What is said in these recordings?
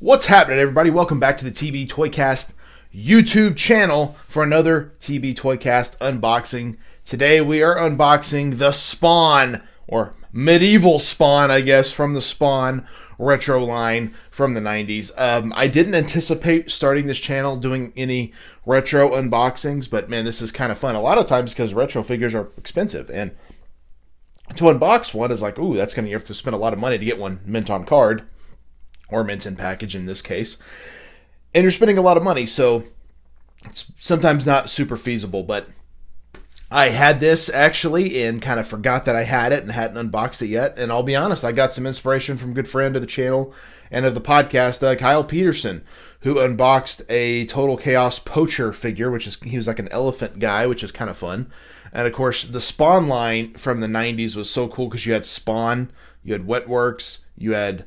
What's happening, everybody? Welcome back to the TB Toycast YouTube channel for another TB Toycast unboxing. Today we are unboxing the Spawn, or Medival Spawn, I guess, from the Spawn retro line from the 90s. I didn't anticipate starting this channel doing any retro unboxings, but man, this is kind of fun. A lot of times because retro figures are expensive, and to unbox one is like, ooh, that's going to, you have to spend a lot of money to get one mint on card. Or mint in package in this case. And you're spending a lot of money, so it's sometimes not super feasible. But I had this actually and kind of forgot that I had it and hadn't unboxed it yet. And I'll be honest, I got some inspiration from a good friend of the channel and of the podcast, Kyle Peterson, who unboxed a Total Chaos Poacher figure, which is, he was like an elephant guy, which is kind of fun. And of course, the Spawn line from the 90s was so cool because you had Spawn, you had Wetworks, you had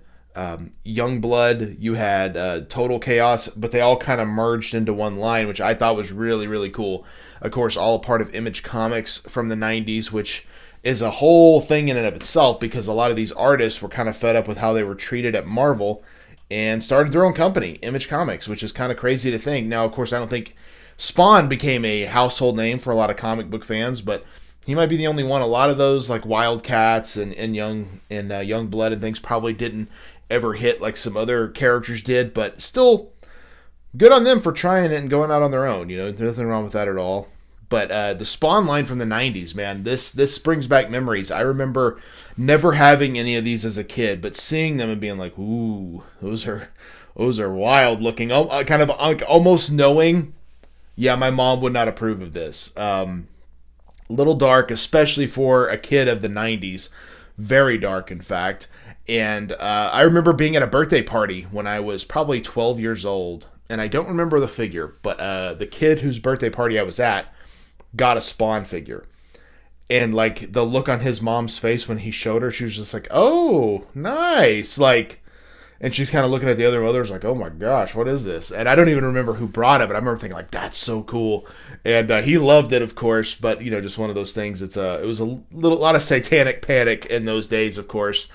Youngblood, you had Total Chaos, but they all kind of merged into one line, which I thought was really, really cool. Of course, all a part of Image Comics from the 90s, which is a whole thing in and of itself because a lot of these artists were kind of fed up with how they were treated at Marvel and started their own company, Image Comics, which is kind of crazy to think. Now, of course, I don't think Spawn became a household name for a lot of comic book fans, but he might be the only one. A lot of those, like Wildcats and Youngblood and things, probably didn't ever hit like some other characters did, but still good on them for trying it and going out on their own. You know, there's nothing wrong with that at all. But the Spawn line from the 90s, man, this brings back memories. I remember never having any of these as a kid, but seeing them and being like, ooh, those are wild looking. Kind of almost knowing, yeah, my mom would not approve of this. Little dark, especially for a kid of the 90s. Very dark, in fact. And I remember being at a birthday party when I was probably 12 years old. And I don't remember the figure, but the kid whose birthday party I was at got a Spawn figure. And like the look on his mom's face when he showed her, she was just like, oh, nice. Like, and she's kind of looking at the other mothers like, oh my gosh, what is this? And I don't even remember who brought it, but I remember thinking like, that's so cool. And he loved it, of course, but you know, just one of those things. It was a lot of satanic panic in those days, of course.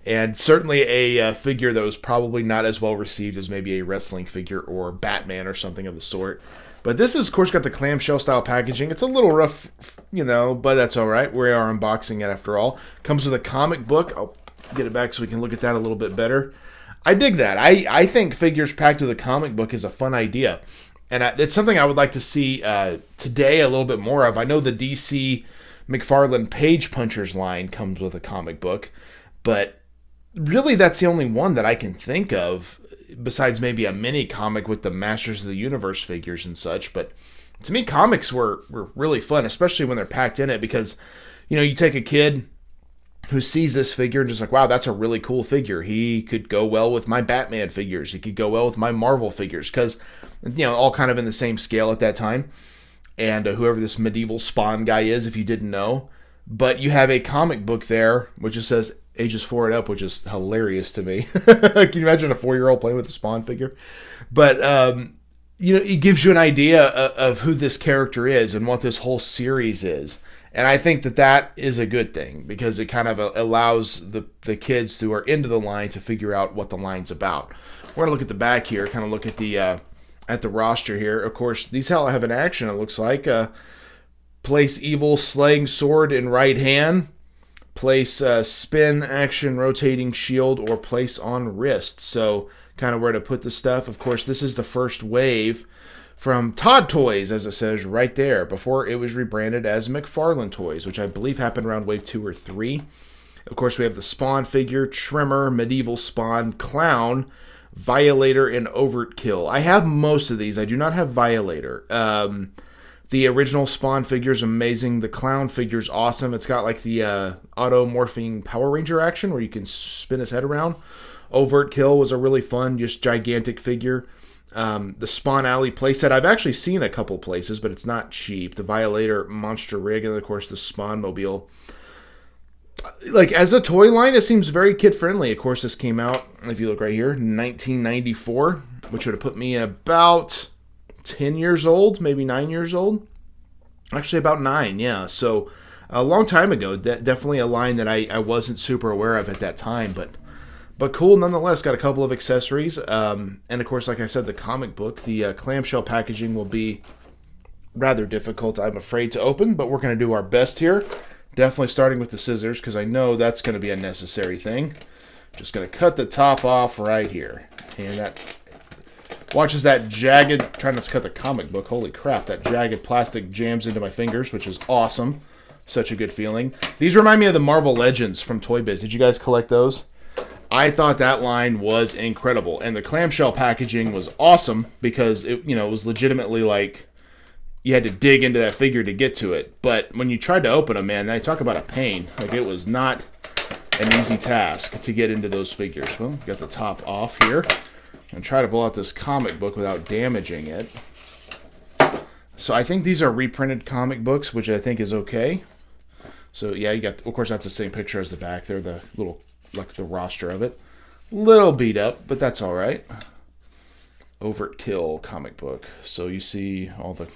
And certainly a figure that was probably not as well received as maybe a wrestling figure or Batman or something of the sort. But this is, of course, got the clamshell style packaging. It's a little rough, you know, but that's all right. We are unboxing it after all. Comes with a comic book. I'll get it back so we can look at that a little bit better. I dig that. I think figures packed with a comic book is a fun idea. And it's something I would like to see today a little bit more of. I know the DC McFarlane Page Punchers line comes with a comic book, but really that's the only one that I can think of besides maybe a mini comic with the Masters of the Universe figures and such. But to me, comics were really fun, especially when they're packed in it, because, you know, you take a kid who sees this figure and just like, wow, that's a really cool figure. He could go well with my Batman figures. He could go well with my Marvel figures because, you know, all kind of in the same scale at that time. And whoever this Medival Spawn guy is, if you didn't know. But you have a comic book there, which just says ages 4 and up, which is hilarious to me. Can you imagine a 4-year-old playing with a Spawn figure? But, you know, it gives you an idea of who this character is and what this whole series is. And I think that is a good thing because it kind of allows the kids who are into the line to figure out what the line's about. We're going to look at the back here, kind of look at the roster here. Of course, these have an action, it looks like. Place evil slaying sword in right hand. Place spin action rotating shield, or place on wrist. So kind of where to put the stuff. Of course, this is the first wave from Todd Toys, as it says right there, before it was rebranded as McFarlane Toys, which I believe happened around wave 2 or 3. Of course, we have the Spawn figure, Trimmer, Medival Spawn, Clown, Violator, and Overkill. I have most of these. I do not have Violator. The original Spawn figure is amazing. The Clown figure is awesome. It's got like the auto-morphing Power Ranger action where you can spin his head around. Overkill was a really fun, just gigantic figure. The Spawn Alley playset, I've actually seen a couple places, but it's not cheap. The Violator Monster Rig, and of course the Spawn Mobile. Like, as a toy line, it seems very kid-friendly. Of course, this came out, if you look right here, 1994, which would have put me about 10 years old, maybe 9 years old. Actually, about 9, yeah. So, a long time ago. Definitely a line that I wasn't super aware of at that time, but But cool nonetheless. Got a couple of accessories. And of course, like I said, the comic book, the clamshell packaging will be rather difficult, I'm afraid, to open. But we're going to do our best here. Definitely starting with the scissors, because I know that's going to be a necessary thing. Just going to cut the top off right here. And that watches that jagged, trying not to cut the comic book, holy crap, that jagged plastic jams into my fingers, which is awesome. Such a good feeling. These remind me of the Marvel Legends from Toy Biz. Did you guys collect those? I thought that line was incredible. And the clamshell packaging was awesome because it, you know, it was legitimately like you had to dig into that figure to get to it. But when you tried to open them, man, they talk about a pain. Like, it was not an easy task to get into those figures. Well, got the top off here. And try to pull out this comic book without damaging it. So I think these are reprinted comic books, which I think is okay. So yeah, you got, of course, that's the same picture as the back there, the little, like the roster of it. Little beat up, but that's all right. Overt Kill comic book. So you see all the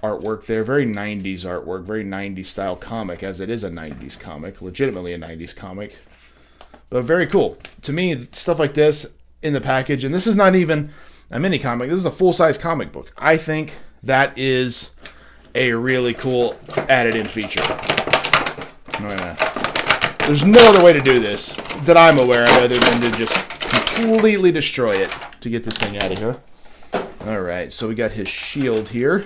artwork there. Very 90s artwork, very 90s style comic, as it is a 90s comic, legitimately a 90s comic. But very cool. To me, stuff like this in the package, and this is not even a mini comic, this is a full-size comic book. I think that is a really cool added-in feature. There's no other way to do this that I'm aware of other than to just completely destroy it to get this thing out of here. Alright, so we got his shield here.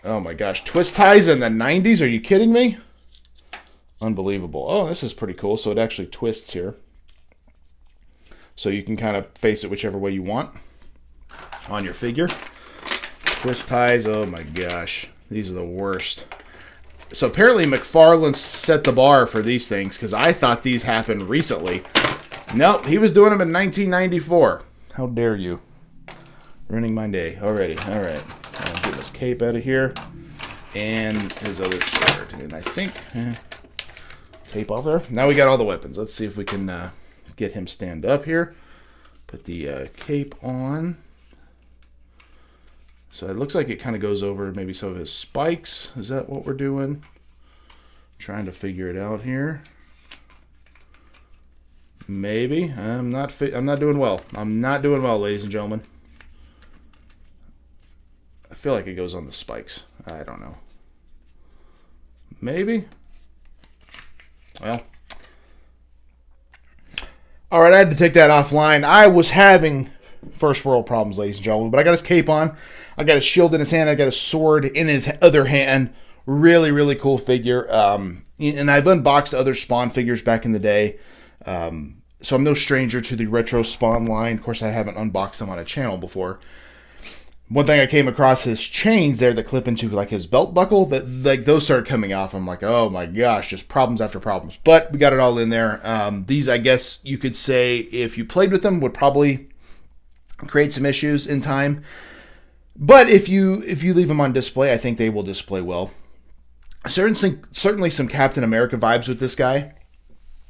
Oh my gosh, twist ties in the 90s? Are you kidding me? Unbelievable. Oh, this is pretty cool. So it actually twists here. So you can kind of face it whichever way you want on your figure. Twist ties, oh my gosh. These are the worst. So apparently McFarlane set the bar for these things, because I thought these happened recently. Nope, he was doing them in 1994. How dare you. Ruining my day already. Alright. I'll get this cape out of here. And his other sword. And I think... tape off there. Now we got all the weapons. Let's see if we can get him stand up here. Put the cape on. So it looks like it kind of goes over maybe some of his spikes. Is that what we're doing? Trying to figure it out here. Maybe. I'm not doing well. I'm not doing well, ladies and gentlemen. I feel like it goes on the spikes. I don't know. Maybe. Well. Alright, I had to take that offline. I was having first world problems, ladies and gentlemen. But I got his cape on. I got his shield in his hand. I got a sword in his other hand. Really, really cool figure. And I've unboxed other Spawn figures back in the day. So I'm no stranger to the retro Spawn line. Of course, I haven't unboxed them on a channel before. One thing I came across, his chains there that clip into like his belt buckle, but like those started coming off. I'm like, oh my gosh, just problems after problems. But we got it all in there. These, I guess you could say, if you played with them, would probably create some issues in time. But if you leave them on display, I think they will display well. Certainly some Captain America vibes with this guy,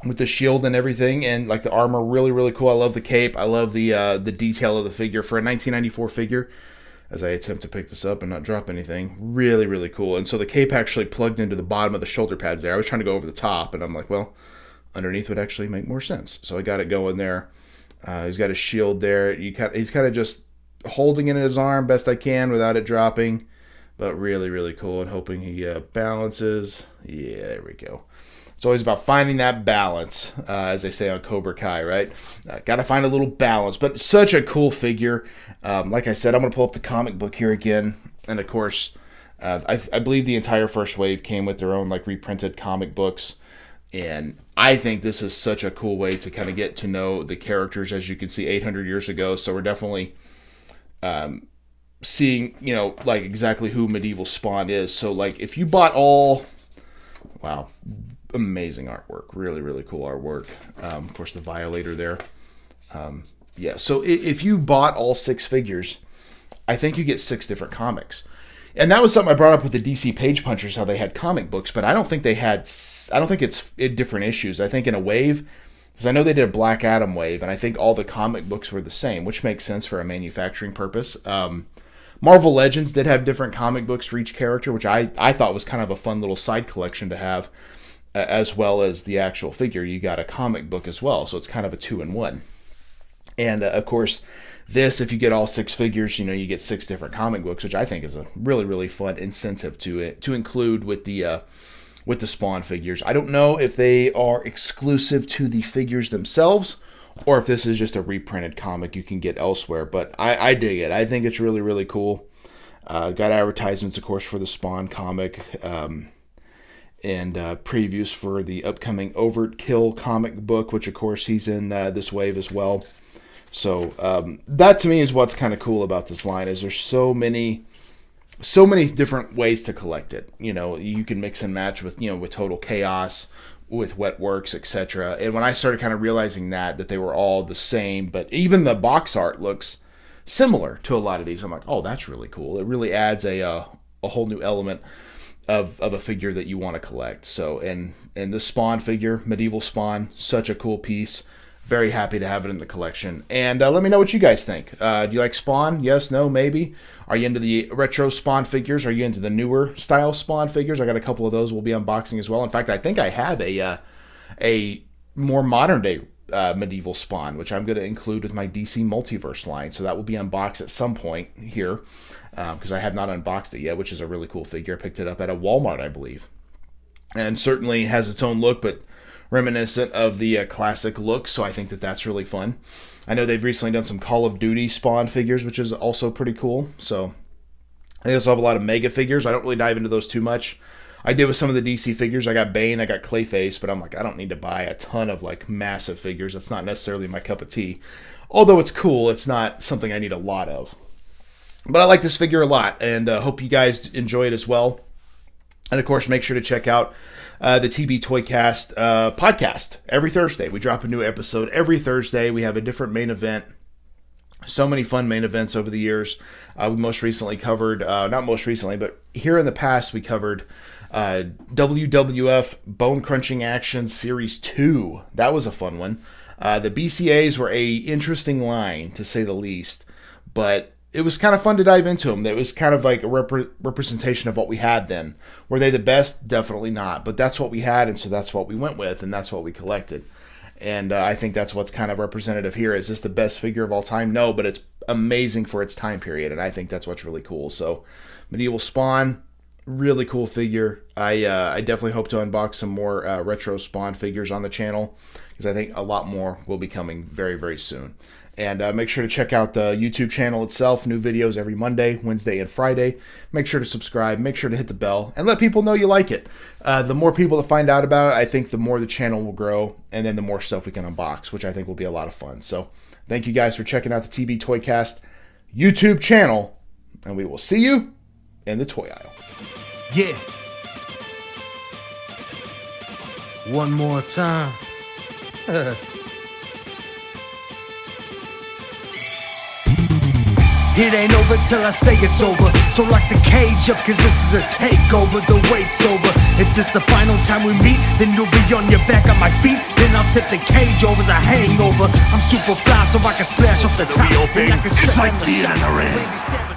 with the shield and everything, and like the armor, really, really cool. I love the cape. I love the detail of the figure for a 1994 figure. As I attempt to pick this up and not drop anything. Really, really cool. And so the cape actually plugged into the bottom of the shoulder pads there. I was trying to go over the top, and I'm like, well, underneath would actually make more sense. So I got it going there. He's got his shield there. He's kind of just holding it in his arm best I can without it dropping. But really, really cool. And hoping he balances. Yeah, there we go. It's always about finding that balance, as they say on Cobra Kai, right? Got to find a little balance, but such a cool figure. Like I said, I'm going to pull up the comic book here again. And of course, I believe the entire first wave came with their own like reprinted comic books. And I think this is such a cool way to kind of get to know the characters, as you can see 800 years ago. So we're definitely seeing, you know, like exactly who Medival Spawn is. So like if you bought all, wow, amazing artwork, really, really cool artwork. Of course, the Violator there. Yeah, so if you bought all 6 figures, I think you get 6 different comics. And that was something I brought up with the DC Page Punchers, how they had comic books, but I don't think they had, I don't think it's in different issues. I think in a wave, because I know they did a Black Adam wave, and I think all the comic books were the same, which makes sense for a manufacturing purpose. Marvel Legends did have different comic books for each character, which I thought was kind of a fun little side collection to have. as well as the actual figure, you got a comic book as well. So it's kind of a 2-in-1. And of course, this, if you get all 6 figures, you get 6 different comic books, which I think is a really, really fun incentive to include with the Spawn figures. I don't know if they are exclusive to the figures themselves, or if this is just a reprinted comic you can get elsewhere. But I dig it. I think it's really, really cool. Got advertisements, of course, for the Spawn comic, and previews for the upcoming Overkill comic book, which, of course, he's in this wave as well. So that, to me, is what's kind of cool about this line, is there's so many different ways to collect it. You can mix and match with, with Total Chaos, with Wetworks, etc. And when I started kind of realizing that they were all the same, but even the box art looks similar to a lot of these, I'm like, oh, that's really cool. It really adds a whole new element of a figure that you want to collect. So, and the Spawn figure, Medival Spawn, such a cool piece. Very happy to have it in the collection. And let me know what you guys think. Do you like Spawn? Yes, no, maybe? Are you into the retro Spawn figures? Are you into the newer style Spawn figures? I got a couple of those we'll be unboxing as well. In fact, I think I have a more modern day Medival Spawn, which I'm going to include with my DC Multiverse line. So that will be unboxed at some point here, because I have not unboxed it yet, which is a really cool figure. I picked it up at a Walmart, I believe. And certainly has its own look, but reminiscent of the classic look, so I think that's really fun. I know they've recently done some Call of Duty Spawn figures, which is also pretty cool. So they also have a lot of Mega figures. I don't really dive into those too much. I did with some of the DC figures. I got Bane, I got Clayface, but I'm like, I don't need to buy a ton of massive figures. That's not necessarily my cup of tea. Although it's cool, it's not something I need a lot of. But I like this figure a lot, and hope you guys enjoy it as well. And of course, make sure to check out the TB Toycast podcast every Thursday. We drop a new episode every Thursday. We have a different main event. So many fun main events over the years. We most recently covered, not most recently, but here in the past, we covered WWF Bone Crunching Action Series 2. That was a fun one. The BCAs were a interesting line, to say the least, but it was kind of fun to dive into them. It was kind of like a representation of what we had then. Were they the best? Definitely not. But that's what we had, and so that's what we went with, and that's what we collected. And I think that's what's kind of representative here. Is this the best figure of all time? No, but it's amazing for its time period, and I think that's what's really cool. So, Medival Spawn, really cool figure. I definitely hope to unbox some more retro Spawn figures on the channel, because I think a lot more will be coming very, very soon. And make sure to check out the YouTube channel itself. New videos every Monday, Wednesday, and Friday. Make sure to subscribe. Make sure to hit the bell. And let people know you like it. The more people that find out about it, I think the more the channel will grow. And then the more stuff we can unbox, which I think will be a lot of fun. So thank you guys for checking out the TB Toycast YouTube channel. And we will see you in the toy aisle. Yeah. One more time. It ain't over till I say it's over. So lock the cage up, cause this is a takeover. The wait's over. If this the final time we meet, then you'll be on your back on my feet. Then I'll tip the cage over as a hangover. I'm super fly so I can splash off the top. And I can shut down the shot.